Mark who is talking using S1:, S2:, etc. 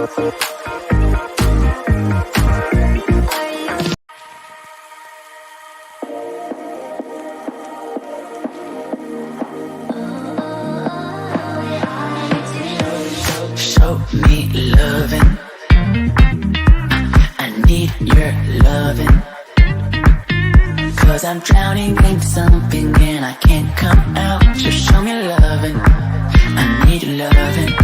S1: Show me loving. I need your loving. 'Cause I'm drowning in something and I can't come out. Just show me loving. I need your loving.